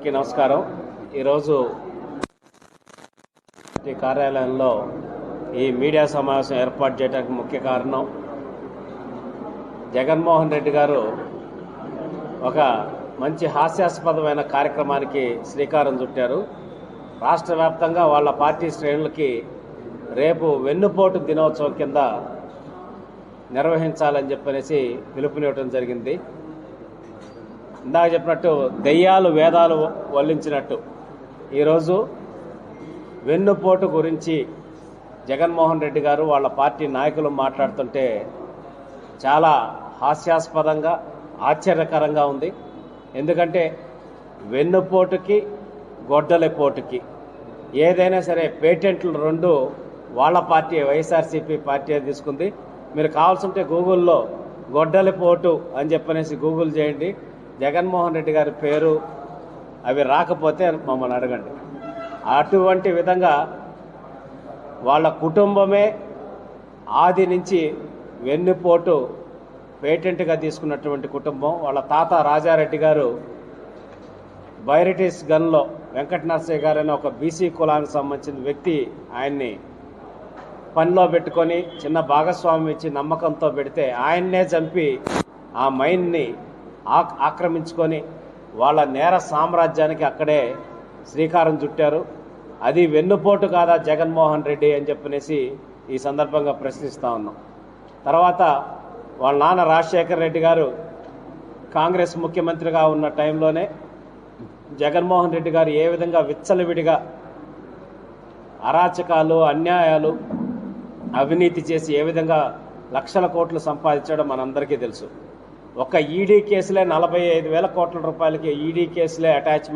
నమస్కారం. ఈరోజు కార్యాలయంలో ఈ మీడియా సమావేశం ఏర్పాటు చేయడానికి ముఖ్య కారణం జగన్మోహన్ రెడ్డి గారు ఒక మంచి హాస్యాస్పదమైన కార్యక్రమానికి శ్రీకారం చుట్టారు. రాష్ట్ర వ్యాప్తంగా వాళ్ళ పార్టీ శ్రేణులకి రేపు వెన్నుపోటు దినోత్సవం కింద నిర్వహించాలని చెప్పనేసి పిలుపునివ్వడం జరిగింది. ఇందాక చెప్పినట్టు దెయ్యాలు వేదాలు వల్లించినట్టు ఈరోజు వెన్నుపోటు గురించి జగన్మోహన్ రెడ్డి గారు వాళ్ళ పార్టీ నాయకులు మాట్లాడుతుంటే చాలా హాస్యాస్పదంగా ఆశ్చర్యకరంగా ఉంది. ఎందుకంటే వెన్నుపోటుకి గొడ్డలిపోటుకి ఏదైనా సరే పేటెంట్లు రెండు వాళ్ళ పార్టీ వైఎస్ఆర్సీపీ పార్టీ తీసుకుంది. మీరు కావాల్సింటే గూగుల్లో గొడ్డలిపోటు అని చెప్పనేసి గూగుల్ చేయండి. జగన్మోహన్ రెడ్డి గారి పేరు అవి రాకపోతే మమ్మల్ని అడగండి. అటువంటి విధంగా వాళ్ళ కుటుంబమే ఆది నుంచి వెన్నుపోటు పేటెంట్గా తీసుకున్నటువంటి కుటుంబం. వాళ్ళ తాత రాజారెడ్డి గారు బైరిటిస్ గన్లో వెంకటనరసయ్య గారు అనే ఒక బీసీ కులానికి సంబంధించిన వ్యక్తి ఆయన్ని పనిలో పెట్టుకొని చిన్న భాగస్వామ్యం ఇచ్చి నమ్మకంతో పెడితే ఆయన్నే చంపి ఆ మైన్ని ఆక్రమించుకొని వాళ్ళ నేర సామ్రాజ్యానికి అక్కడే శ్రీకారం చుట్టారు. అది వెన్నుపోటు కాదా జగన్మోహన్ రెడ్డి అని చెప్పనేసి ఈ సందర్భంగా ప్రశ్నిస్తూ ఉన్నాం. తర్వాత వాళ్ళ నాన్న రాజశేఖర రెడ్డి గారు కాంగ్రెస్ ముఖ్యమంత్రిగా ఉన్న టైంలోనే జగన్మోహన్ రెడ్డి గారు ఏ విధంగా విచ్చలవిడిగా అరాచకాలు, అన్యాయాలు, అవినీతి చేసి ఏ విధంగా లక్షల కోట్లు సంపాదించడో మనందరికీ తెలుసు. ఒక ఈడీ కేసులే 45,000 కోట్ల రూపాయలకి ఈడీ కేసులే అటాచ్మెంట్